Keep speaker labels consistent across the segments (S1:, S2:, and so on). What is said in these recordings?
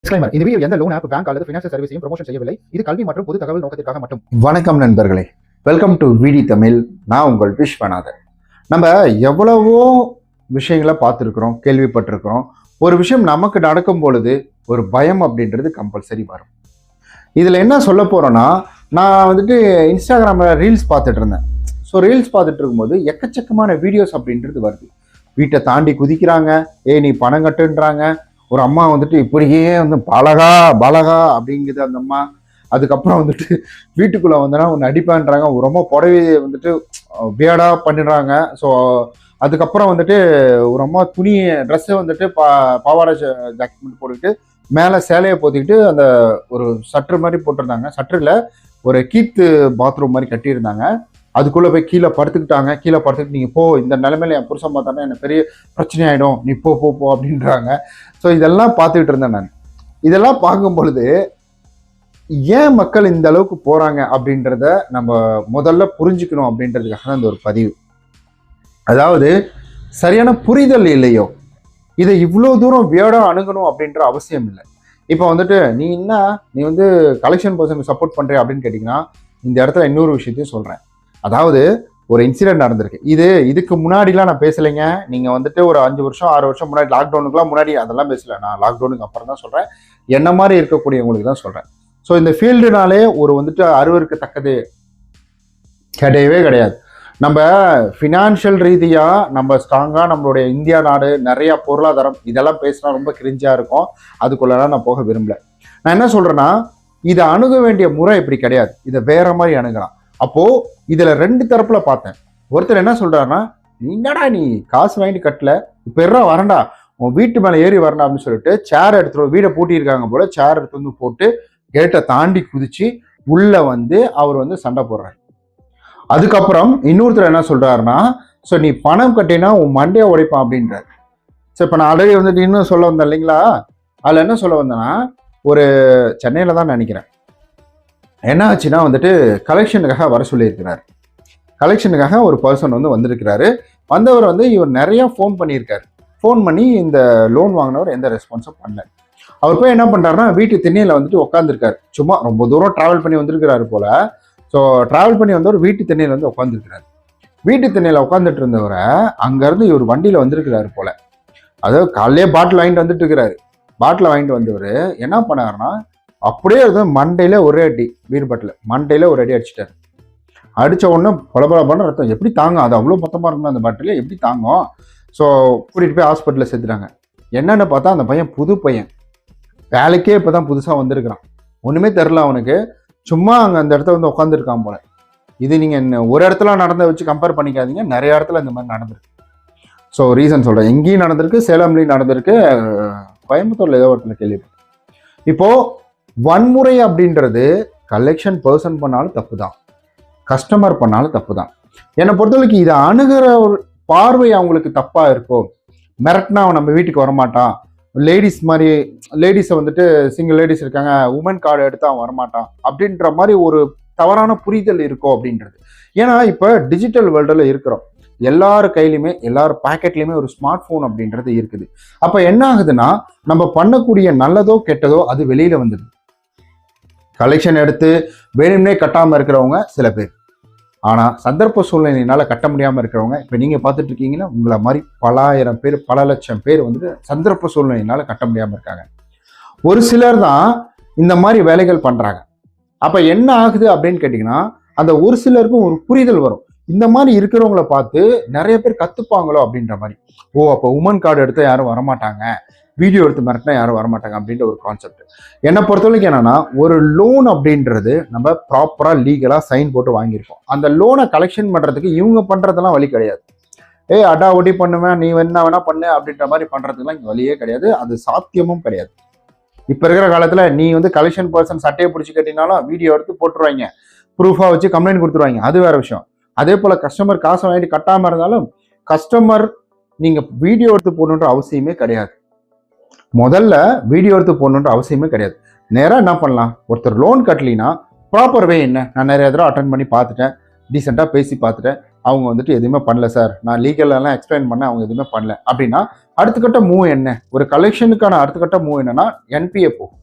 S1: Disclaimer. இந்த video எந்த loan app, bank அல்லது ஃபைனான்சியல் சர்வீஸையும் ப்ரமோஷன் செய்யவில்லை. இது கல்வி மற்றும் பொது தகவல் நோக்கத்திற்காக மட்டும்.
S2: வணக்கம் நண்பர்களே, வெல்கம் டு விடி தமிழ். நான் உங்கள் விஸ்வநாதன். நம்ம எவ்வளவோ விஷயங்களை பார்த்துருக்குறோம், கேள்விப்பட்டிருக்கிறோம். ஒரு விஷயம் நமக்கு நடக்கும் பொழுது ஒரு பயம் அப்படின்றது கம்பல்சரி வரும். இதில் என்ன சொல்ல போகிறோன்னா, நான் வந்துட்டு இன்ஸ்டாகிராமில் ரீல்ஸ் பார்த்துட்டு இருந்தேன். ஸோ ரீல்ஸ் பார்த்துட்டு இருக்கும்போது எக்கச்சக்கமான வீடியோஸ் அப்படின்றது வருது. வீட்டை தாண்டி குதிக்கிறாங்க, நீ பணம் கட்டுன்றாங்க. ஒரு அம்மா வந்துட்டு இப்படியே வந்து பாலகா அப்படிங்குது அந்த அம்மா. அதுக்கப்புறம் வந்துட்டு வீட்டுக்குள்ளே வந்தோன்னா ஒன்று அடிப்பான்றாங்க. ரொம்ப புடவையை வந்துட்டு வியடா பண்ணிடுறாங்க. ஸோ அதுக்கப்புறம் வந்துட்டு ஒரு அம்மா ட்ரெஸ்ஸை வந்துட்டு பாவாடை ஜாக்கெட் போட்டுக்கிட்டு மேலே சேலையை போத்திக்கிட்டு அந்த ஒரு சற்று மாதிரி போட்டிருந்தாங்க. சற்றுல ஒரு கீத்து பாத்ரூம் மாதிரி கட்டியிருந்தாங்க. அதுக்குள்ளே போய் கீழே படுத்துக்கிட்டு நீங்கள் போ, இந்த நிலைமையில என் புருஷன் பார்த்தானே எனக்கு பெரிய பிரச்சனை ஆகிடும், நீ போ அப்படின்றாங்க. ஸோ இதெல்லாம் பார்த்துக்கிட்டு இருந்தேன் நான். இதெல்லாம் பார்க்கும் பொழுது ஏன் மக்கள் இந்த அளவுக்கு போகிறாங்க அப்படின்றத நம்ம முதல்ல புரிஞ்சுக்கணும் அப்படின்றதுக்காக தான் இந்த ஒரு பதிவு. அதாவது சரியான புரிதல் இல்லையோ, இதை இவ்வளோ தூரம் வியர்டாக அணுகணும் அப்படின்ற அவசியம் இல்லை. இப்போ வந்துட்டு நீ வந்து கலெக்ஷன் பர்சனுக்கு சப்போர்ட் பண்ணுறிய அப்படின்னு கேட்டிங்கன்னா, இந்த இடத்துல இன்னொரு விஷயத்தையும் சொல்கிறேன். அதாவது ஒரு இன்சிடென்ட் நடந்திருக்கு. இதுக்கு முன்னாடிலாம் நான் பேசலைங்க. நீங்கள் வந்துட்டு ஒரு 5 வருஷம் 6 வருஷம் முன்னாடி, லாக்டவுனுக்குலாம் முன்னாடி அதெல்லாம் பேசலை. நான் லாக்டவுனுக்கு அப்புறம் தான் சொல்கிறேன். என்ன மாதிரி இருக்கக்கூடியவங்களுக்கு தான் சொல்கிறேன். ஸோ இந்த ஃபீல்டுனாலே ஒரு வந்துட்டு அருவருக்கு தக்கது கிடையவே கிடையாது. நம்ம ஃபினான்ஷியல் ரீதியாக நம்ம ஸ்ட்ராங்காக நம்மளுடைய இந்தியா நாடு நிறைய பொருளாதாரம் இதெல்லாம் பேசினா ரொம்ப கிரிஞ்சாக இருக்கும். அதுக்குள்ளலாம் நான் போக விரும்பல. நான் என்ன சொல்கிறேன்னா, இதை அணுக வேண்டிய முறை இப்படி கிடையாது. இதை வேற மாதிரி அணுகலாம். அப்போ இதுல 2 தரப்புல பார்த்தேன். ஒருத்தர் என்ன சொல்றாருன்னா, நீ காசு வாங்கிட்டு கட்டல, இப்ப வரண்டா உன் வீட்டு மேல ஏறி வரண்டா அப்படின்னு சொல்லிட்டு சேர் எடுத்துட்டு, வீடை பூட்டியிருக்காங்க போல, சேர் எடுத்து வந்து போட்டு கேட்டை தாண்டி குதிச்சு உள்ள வந்து அவர் வந்து சண்டை போடுறாரு. அதுக்கப்புறம் இன்னொருத்தர் என்ன சொல்றாருன்னா, ஸோ நீ பணம் கட்டினா உன் மண்டையை உடைப்பான் அப்படின்றாரு. ஸோ இப்போ நான் ஆல்ரெடி வந்துட்டு இன்னும் சொல்ல வந்தேன் இல்லைங்களா, அதில் என்ன சொல்ல வந்தேன்னா, ஒரு சென்னையில தான் நினைக்கிறேன், என்ன ஆச்சுன்னா வந்துட்டு கலெக்ஷனுக்காக வர சொல்லியிருக்கிறார். கலெக்ஷனுக்காக ஒரு பர்சன் வந்து வந்திருக்கிறாரு. வந்தவர் வந்து இவர் நிறைய ஃபோன் பண்ணியிருக்காரு. ஃபோன் பண்ணி இந்த லோன் வாங்கினவர் எந்த ரெஸ்பான்ஸும் பண்ணல. அவர் போய் என்ன பண்ணுறாருன்னா, வீட்டு திண்ணையில் வந்துட்டு உட்காந்துருக்காரு. சும்மா ரொம்ப தூரம் ட்ராவல் பண்ணி வந்திருக்கிறாரு போல. ஸோ ட்ராவல் பண்ணி வந்தவர் வீட்டு திண்ணையில் வந்து உட்காந்துருக்கிறாரு. வீட்டு திண்ணையில் உட்காந்துட்டு இருந்தவரை அங்கேருந்து இவர் வண்டியில் வந்திருக்கிறாரு போல. அதாவது காலையிலே பாட்டில் வாங்கிட்டு வந்துட்டு இருக்கிறாரு. பாட்டில் வாங்கிட்டு வந்தவர் என்ன பண்ணாருன்னா, அப்படியே மண்டையில ஒரே அடி, பீர் பாட்டில் மண்டையில ஒரு அடி அடிச்சிட்டாரு. அடிச்ச உடனே பலபலப்பான ரத்தம். எப்படி தாங்கும்? அது அவ்வளோ மொத்தமாக இருக்கணும் அந்த பாட்டில், எப்படி தாங்கும்? ஸோ கூட்டிகிட்டு போய் ஹாஸ்பிட்டலில் சேர்த்துட்டாங்க. என்னென்னு பார்த்தா அந்த பையன் புது பையன், வேலைக்கே இப்போ தான் புதுசாக வந்திருக்கிறான். ஒன்றுமே தெரில அவனுக்கு. சும்மா அங்கே அந்த இடத்துல வந்து உட்காந்துருக்கான் போல. இது நீங்கள் ஒரு இடத்துல நடந்த வச்சு கம்பேர் பண்ணிக்காதீங்க, நிறைய இடத்துல இந்த மாதிரி நடந்திருக்கு. ஸோ ரீசன் சொல்கிறேன், எங்கேயும் நடந்திருக்கு, சேலம்லேயும் நடந்திருக்கு, கோயம்புத்தூரில் ஏதோ ஒருத்தர் கேள்விப்பட்டேன். இப்போது வன்முறை அப்படின்றது கலெக்ஷன் பர்சன் பண்ணாலும் தப்பு தான், கஸ்டமர் பண்ணாலும் தப்பு தான். என்னை பொறுத்தவரைக்கும் இதை அணுகிற ஒரு பார்வை அவங்களுக்கு தப்பாக இருக்கும். மிரட்டினா அவன் நம்ம வீட்டுக்கு வரமாட்டான், லேடிஸை வந்துட்டு சிங்கிள் லேடிஸ் இருக்காங்க, உமன் கார்டு எடுத்து அவன் வரமாட்டான் அப்படின்ற மாதிரி ஒரு தவறான புரிதல் இருக்கும் அப்படின்றது. ஏன்னா இப்போ டிஜிட்டல் வேர்ல்டில் இருக்கிறோம். எல்லார் கையிலையுமே, எல்லார் பாக்கெட்லையுமே ஒரு ஸ்மார்ட் ஃபோன் அப்படின்றது இருக்குது. அப்போ என்ன ஆகுதுன்னா, நம்ம பண்ணக்கூடிய நல்லதோ கெட்டதோ அது வெளியில் வந்துடுது. கலெக்ஷன் எடுத்து வேணும்னே கட்டாமல் இருக்கிறவங்க சில பேர், ஆனால் சந்தர்ப்ப சூழ்நிலையினால கட்ட முடியாமல் இருக்கிறவங்க, இப்போ நீங்கள் பார்த்துட்டு இருக்கீங்கன்னா உங்களை மாதிரி பல ஆயிரம் பேர், பல லட்சம் பேர் வந்துட்டு சந்தர்ப்ப சூழ்நிலையினால கட்ட முடியாமல் இருக்காங்க. ஒரு சிலர் தான் இந்த மாதிரி வேலைகள் பண்ணுறாங்க. அப்போ என்ன ஆகுது அப்படின்னு கேட்டிங்கன்னா, அந்த ஒரு சிலருக்கும் ஒரு புரிதல் வரும். இந்த மாதிரி இருக்கிறவங்கள பார்த்து நிறைய பேர் கற்றுப்பாங்களோ அப்படின்ற மாதிரி. அப்போ உமன் கார்டு எடுத்தால் யாரும் வரமாட்டாங்க, வீடியோ எடுத்து மிரட்டினா யாரும் வரமாட்டாங்க அப்படின்ற ஒரு கான்செப்ட். என்னை பொறுத்தவரைக்கும் என்னன்னா, ஒரு லோன் அப்படின்றது நம்ம ப்ராப்பராக லீகலாக சைன் போட்டு வாங்கியிருக்கோம். அந்த லோனை கலெக்ஷன் பண்ணுறதுக்கு இவங்க பண்ணுறதெல்லாம் வழி கிடையாது. அடா ஒடி பண்ணுவேன், நீ என்ன வேணா பண்ணு அப்படின்ற மாதிரி பண்ணுறதுக்குலாம் இங்கே வழியே கிடையாது. அது சாத்தியமும் கிடையாது. இப்போ இருக்கிற காலத்தில் நீ வந்து கலெக்ஷன் பர்சன் சட்டையை பிடிச்சி கட்டினாலும் வீடியோ எடுத்து போட்டுருவாங்க, ப்ரூஃபாக வச்சு கம்ப்ளைண்ட் கொடுத்துருவாங்க, அது வேற விஷயம். அதே போல் கஸ்டமர் காசை வாங்கிட்டு கட்டாமல் இருந்தாலும் கஸ்டமர் நீங்கள் வீடியோ எடுத்து போடணுன்ற அவசியமே கிடையாது. முதல்ல வீடியோ எடுத்து போடணுன்ற அவசியமே கிடையாது. நேராக என்ன பண்ணலாம், ஒருத்தர் லோன் கட்டலினா ப்ராப்பர் வே என்ன, நான் நிறைய தடவை அட்டன் பண்ணி பார்த்துட்டேன், டீசெண்டாக பேசி பார்த்துட்டேன், அவங்க வந்துட்டு எதுவுமே பண்ணல சார், நான் லீகலெல்லாம் எக்ஸ்பிளைன் பண்ண அவங்க எதுவுமே பண்ணல அப்படின்னா அடுத்த கட்ட மூவ் என்ன? ஒரு கலெக்ஷனுக்கான அடுத்த கட்ட மூவ் என்னன்னா என்பிஏ போகும்,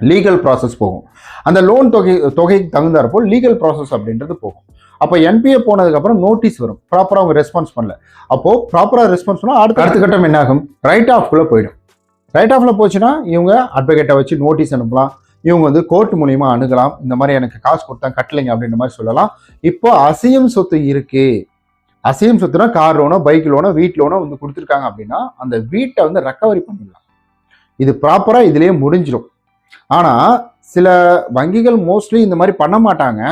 S2: லீகல் ப்ராசஸ் போகும். அந்த லோன் தொகைக்கு தகுந்தாற்போ லீகல் ப்ராசஸ் அப்படின்றது போகும். அப்போ என்பிஏ போனதுக்கப்புறம் நோட்டீஸ் வரும், ப்ராப்பராக அவங்க ரெஸ்பான்ஸ் பண்ணல. அப்போது ப்ராப்பராக ரெஸ்பான்ஸ் பண்ணால் அடுத்த கட்டம் என்ன ஆகும்? ரைட் ஆஃப்குள்ளே போயிடும். ரைட் ஆஃபில் போச்சுன்னா இவங்க அட்வொகேட்டை வச்சு நோட்டீஸ் அனுப்பலாம், இவங்க வந்து கோர்ட் மூலியமா அணுகலாம், இந்த மாதிரி எனக்கு காசு கொடுத்தா கட்டலைங்க அப்படின்ற மாதிரி சொல்லலாம். இப்போ அசையும் சொத்து இருக்கு, அசையும் சொத்துனா கார் லோனோ பைக் லோனோ வீட் லோனோ வந்து கொடுத்துருக்காங்க அப்படின்னா அந்த வீட்டை வந்து ரெக்கவரி பண்ணிடலாம். இது ப்ராப்பராக இதுலேயே முடிஞ்சிடும். ஆனால் சில வங்கிகள் மோஸ்ட்லி இந்த மாதிரி பண்ண மாட்டாங்க,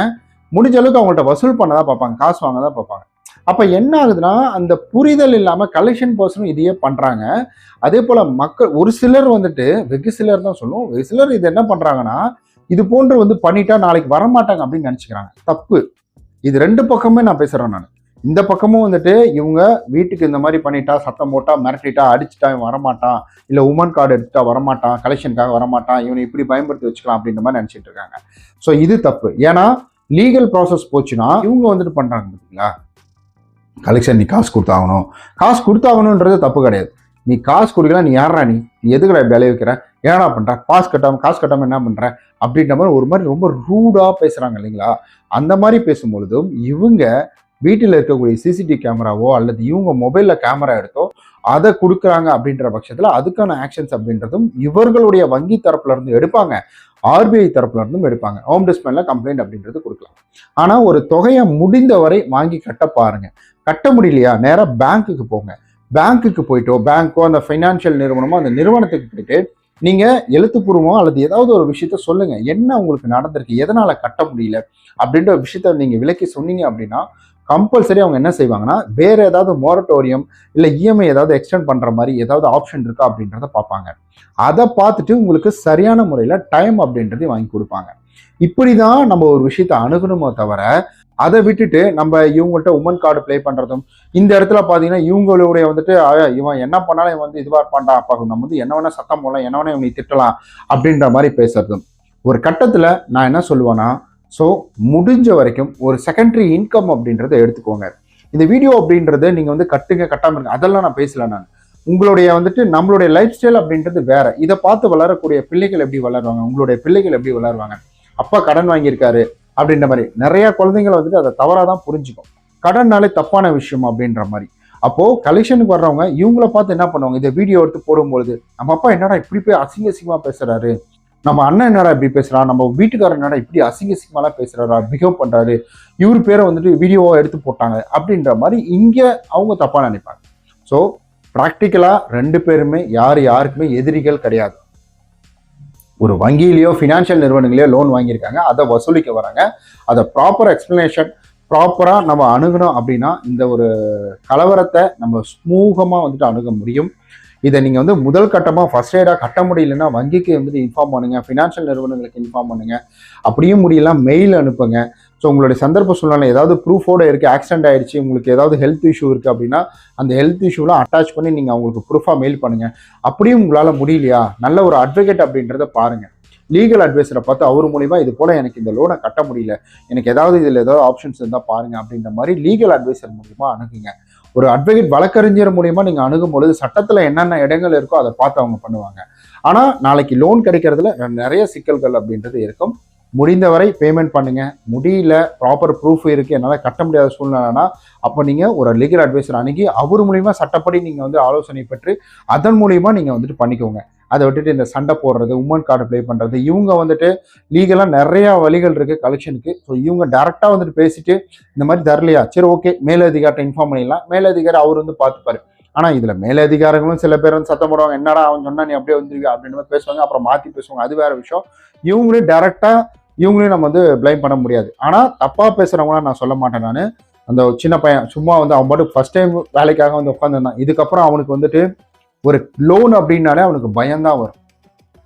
S2: முடிஞ்ச அளவுக்கு அவங்கள்ட்ட வசூல் பண்ண தான் பார்ப்பாங்க, காசு வாங்க தான் பார்ப்பாங்க. அப்போ என்ன ஆகுதுன்னா அந்த புரிதல் இல்லாமல் கலெக்ஷன் பர்சனும் இதையே பண்ணுறாங்க. அதே போல் மக்கள் ஒரு சிலர் வந்துட்டு, வெகு சிலர் தான் சொல்லுவோம், வெகு சிலர் இது என்ன பண்ணுறாங்கன்னா இது போன்று வந்து பண்ணிட்டா நாளைக்கு வரமாட்டாங்க அப்படின்னு நினச்சிக்கிறாங்க. தப்பு. இது ரெண்டு பக்கமே நான் பேசுகிறேன். நான் இந்த பக்கமும் வந்துட்டு இவங்க வீட்டுக்கு இந்த மாதிரி பண்ணிட்டா, சத்தம் போட்டா, மிரட்டிட்டா, அடிச்சுட்டா இவன் வரமாட்டான், இல்லை உமன் கார்டு எடுத்துட்டா வரமாட்டான், கலெக்ஷனுக்காக வரமாட்டான், இவனை இப்படி பயன்படுத்தி வச்சுக்கலாம் அப்படின்ற மாதிரி நினச்சிட்டு இருக்காங்க. ஸோ இது தப்பு. ஏன்னா லீகல் ப்ராசஸ் போச்சுன்னா இவங்க வந்துட்டு பண்ணுறாங்க பார்த்தீங்களா, கலெக்ஷன் நீ காசு கொடுத்தாகணும், காசு கொடுத்தாகணுன்றது தப்பு கிடையாது. நீ காசு கொடுக்கலாம், நீ யாரா, நீ எதுக்குடா விளைய வைக்கிற, ஏன்னா பண்ற, காசு கட்டாமல் என்ன பண்ற அப்படின்ற மாதிரி ஒரு மாதிரி ரொம்ப ரூடா பேசுறாங்க இல்லைங்களா. அந்த மாதிரி பேசும்பொழுதும் இவங்க வீட்டில் இருக்கக்கூடிய சிசிடிவி கேமராவோ அல்லது இவங்க மொபைல்ல கேமரா எடுத்தோ அதை கொடுக்குறாங்க அப்படின்ற பட்சத்தில் அதுக்கான ஆக்ஷன்ஸ் அப்படின்றதும் இவர்களுடைய வங்கி தரப்புல இருந்து எடுப்பாங்க, ஆர்பிஐ தரப்புல இருந்தும் எடுப்பாங்க. ஹோம் டிஸ்பிளின்ல கம்ப்ளைண்ட் அப்படின்றது கொடுக்கலாம். ஆனா ஒரு தொகையை முடிந்த வரை வாங்கி கட்ட பாருங்க. கட்ட முடியலையா நேராக பேங்க்குக்கு போங்க. பேங்க்குக்கு போயிட்டோ, பேங்க்கோ அந்த ஃபைனான்சியல் நிறுவனமோ அந்த நிறுவனத்துக்கு போயிட்டு நீங்க எழுத்துப்பூர்வமோ அல்லது ஏதாவது ஒரு விஷயத்த சொல்லுங்க, என்ன உங்களுக்கு நடந்திருக்கு, எதனால கட்ட முடியல அப்படின்ற விஷயத்த நீங்க விலக்கி சொன்னீங்க அப்படின்னா கம்பல்சரி அவங்க என்ன செய்வாங்கன்னா வேற ஏதாவது மொரட்டோரியம் இல்லை இஎம்ஐ ஏதாவது எக்ஸ்டெண்ட் பண்ற மாதிரி ஏதாவது ஆப்ஷன் இருக்கா அப்படின்றத பார்ப்பாங்க. அதை பார்த்துட்டு உங்களுக்கு சரியான முறையில் டைம் அப்படின்றதை வாங்கி கொடுப்பாங்க. இப்படிதான் நம்ம ஒரு விஷயத்த அணுகணுமோ தவிர அதை விட்டுட்டு நம்ம இவங்கள்ட்ட உமன் கார்டு ப்ளே பண்றதும், இந்த இடத்துல பார்த்தீங்கன்னா இவங்களுடைய வந்துட்டு இவன் என்ன பண்ணாலும் இவன் வந்து இதுவாக பண்ணா அப்பா நம்ம வந்து என்ன வேணா சத்தம் போடலாம், என்ன வேணா இவனை திட்டலாம் அப்படின்ற மாதிரி பேசுறதும். ஒரு கட்டத்தில் நான் என்ன சொல்லுவேன்னா, ஸோ முடிஞ்ச வரைக்கும் ஒரு செகண்டரி இன்கம் அப்படின்றத எடுத்துக்கோங்க. இந்த வீடியோ அப்படின்றது நீங்கள் வந்து கட்டுங்க கட்டாமல் இருங்க அதெல்லாம் நான் பேசல. நான் உங்களுடைய வந்துட்டு நம்மளுடைய லைஃப் ஸ்டைல் அப்படின்றது வேற. இதை பார்த்து வளரக்கூடிய பிள்ளைகள் எப்படி வளருவாங்க, உங்களுடைய பிள்ளைகள் எப்படி வளருவாங்க, அப்பா கடன் வாங்கியிருக்காரு அப்படின்ற மாதிரி நிறைய குழந்தைங்களை வந்துட்டு அதை தவறாக தான் புரிஞ்சுக்கும். கடன்னாலே தப்பான விஷயம் அப்படின்ற மாதிரி. அப்போ கலெக்ஷனுக்கு வர்றவங்க இவங்கள பார்த்து என்ன பண்ணுவாங்க, இந்த வீடியோ எடுத்து போடும்பொழுது நம்ம அப்பா என்னடா இப்படி போய் அசிங்கமா பேசுறாரு, நம்ம அண்ணன் என்னடா இப்படி பேசுறான், நம்ம வீட்டுக்காரர் என்னடா இப்படி அசிங்கமா பேசுறாரா, பிஹேவ் பண்றாரு, இவர் பேரை வந்துட்டு வீடியோவா எடுத்து போட்டாங்க அப்படின்ற மாதிரி இங்க அவங்க தப்பா நினைப்பாங்க. ஸோ ப்ராக்டிக்கலா ரெண்டு பேருமே யாருக்குமே எதிரிகள் கிடையாது. ஒரு வங்கியிலேயோ ஃபினான்ஷியல் நிறுவனங்களையோ லோன் வாங்கியிருக்காங்க, அதை வசூலிக்க வராங்க. அதை ப்ராப்பர் எக்ஸ்பிளனேஷன் ப்ராப்பராக நம்ம அணுகணும் அப்படின்னா இந்த ஒரு கலவரத்தை நம்ம ஸ்மூகமாக வந்துட்டு அணுக முடியும். இதை நீங்கள் வந்து முதல் கட்டமாக ஃபர்ஸ்ட் எய்டாக கட்ட முடியலன்னா வங்கிக்கு வந்துட்டு இன்ஃபார்ம் பண்ணுங்கள், ஃபினான்ஷியல் நிறுவனங்களுக்கு இன்ஃபார்ம் பண்ணுங்கள். அப்படியும் முடியலாம் மெயில் அனுப்புங்க. ஸோ உங்களுடைய சந்தர்ப்ப சூழ்நிலை ஏதாவது ப்ரூஃபோடு இருக்குது, ஆக்சிடென்ட் ஆகிடுச்சு, உங்களுக்கு ஏதாவது ஹெல்த் இஷ்யூ இருக்குது அப்படின்னா அந்த ஹெல்த் இஷ்யூலாம் அட்டாச் பண்ணி நீங்கள் அவங்களுக்கு ப்ரூஃபாக மெயில் பண்ணுங்கள். அப்படியும் உங்களால் முடியலையா நல்ல ஒரு அட்வொகேட் அப்படின்றத பாருங்கள், லீகல் அட்வைஸரை பார்த்து அவர் மூலிமா இது போல் எனக்கு இந்த லோனை கட்ட முடியல, எனக்கு ஏதாவது இதில் ஏதாவது ஆப்ஷன்ஸ் இருந்தால் பாருங்கள் அப்படின்ற மாதிரி லீகல் அட்வைசர் மூலிமா அணுகுங்க. ஒரு அட்வொகேட் வழக்கறிஞர் மூலியமா நீங்க அணுகும் பொழுது சட்டத்துல என்னென்ன இடங்கள் இருக்கோ அதை பார்த்து அவங்க பண்ணுவாங்க. ஆனா நாளைக்கு லோன் கிடைக்கிறதுல நிறைய சிக்கல்கள் அப்படின்றது இருக்கும். முடிந்தவரை பேமெண்ட் பண்ணுங்க. முடியல, ப்ராப்பர் ப்ரூஃப் இருக்கு, என்னால் கட்ட முடியாத சூழ்நிலைனா அப்போ நீங்கள் ஒரு லீகல் அட்வைசர் அணுகி அவர் மூலிமா சட்டப்படி நீங்கள் வந்து ஆலோசனை பெற்று அதன் மூலிமா நீங்கள் வந்துட்டு பண்ணிக்கோங்க. அதை விட்டுட்டு இந்த சண்டை போடுறது, உமன் கார்டு ப்ளே பண்ணுறது, இவங்க வந்துட்டு லீகலாக நிறையா வழிகள் இருக்குது கலெக்ஷனுக்கு. ஸோ இவங்க டேரெக்டாக வந்துட்டு பேசிட்டு இந்த மாதிரி தரலையா, சரி ஓகே மேலதிகாரிட்ட இன்ஃபார்ம் பண்ணிடலாம், மேலதிகாரி அவர் வந்து பார்த்துப்பாரு. ஆனால் இதில் மேலதிகாரிகளும் சில பேர் வந்து சத்தம் போடுவாங்க, என்னடா அவன் சொன்னா நீ அப்படியே வந்துருவியா அப்படின்ற மாதிரி பேசுவாங்க, அப்புறம் மாற்றி பேசுவாங்க, அது வேற விஷயம். இவங்களே டேரெக்டாக இவங்களையும் நம்ம வந்து பிளைம் பண்ண முடியாது. ஆனால் தப்பாக பேசுகிறவங்களாம் நான் சொல்ல மாட்டேன். நான் அந்த சின்ன பையன் சும்மா வந்து அவன் பாட்டு ஃபர்ஸ்ட் டைம் வேலைக்காக வந்து உட்காந்துருந்தான், இதுக்கப்புறம் அவனுக்கு வந்துட்டு ஒரு லோன் அப்படின்னாலே அவனுக்கு பயம்தான் வரும்.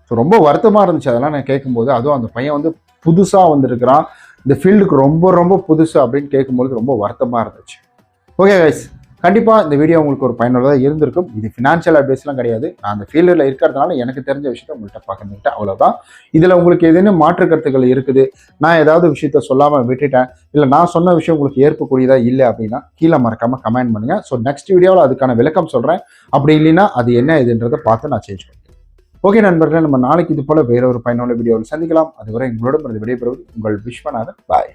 S2: ஸோ ரொம்ப வருத்தமாக இருந்துச்சு அதெல்லாம் நான் கேட்கும்போது. அதுவும் அந்த பையன் வந்து புதுசாக வந்திருக்கிறான், இந்த ஃபீல்டுக்கு ரொம்ப ரொம்ப புதுசு அப்படின்னு கேட்கும்போது ரொம்ப வருத்தமாக இருந்துச்சு. ஓகே கைஸ், கண்டிப்பாக இந்த வீடியோ உங்களுக்கு ஒரு பயனுள்ளதாக இருந்திருக்கும். இது ஃபினான்ஷியல் அட்வைஸ்லாம் கிடையாது. நான் அந்த ஃபீல்டில் இருக்கிறதுனால எனக்கு தெரிஞ்ச விஷயத்த உங்கள்கிட்ட பகிர்ந்துக்கிட்டேன், அவ்வளோதான். இதில் உங்களுக்கு ஏதேனும் மாற்று கருத்துக்கள் இருக்குது, நான் ஏதாவது விஷயத்த சொல்லாமல் விட்டுட்டேன், இல்லை நான் சொன்ன விஷயம் உங்களுக்கு ஏற்பக்கூடியதா இல்லை அப்படின்னா கீழே மறக்காமல் கமெண்ட் பண்ணுங்கள். ஸோ நெக்ஸ்ட் வீடியோவில் அதுக்கான விளக்கம் சொல்கிறேன். அப்படி இல்லைன்னா அது என்ன இதுன்றதை பார்த்து நான் சேஞ்ச் பண்ணுறேன். ஓகே நண்பர்களே, நம்ம நாளைக்கு இது போல வேற ஒரு பயனுள்ள வீடியோவில் சந்திக்கலாம். அதுவரை உங்களோட விடைபெறுவது உங்கள் விஸ்வநாதன். பாய்.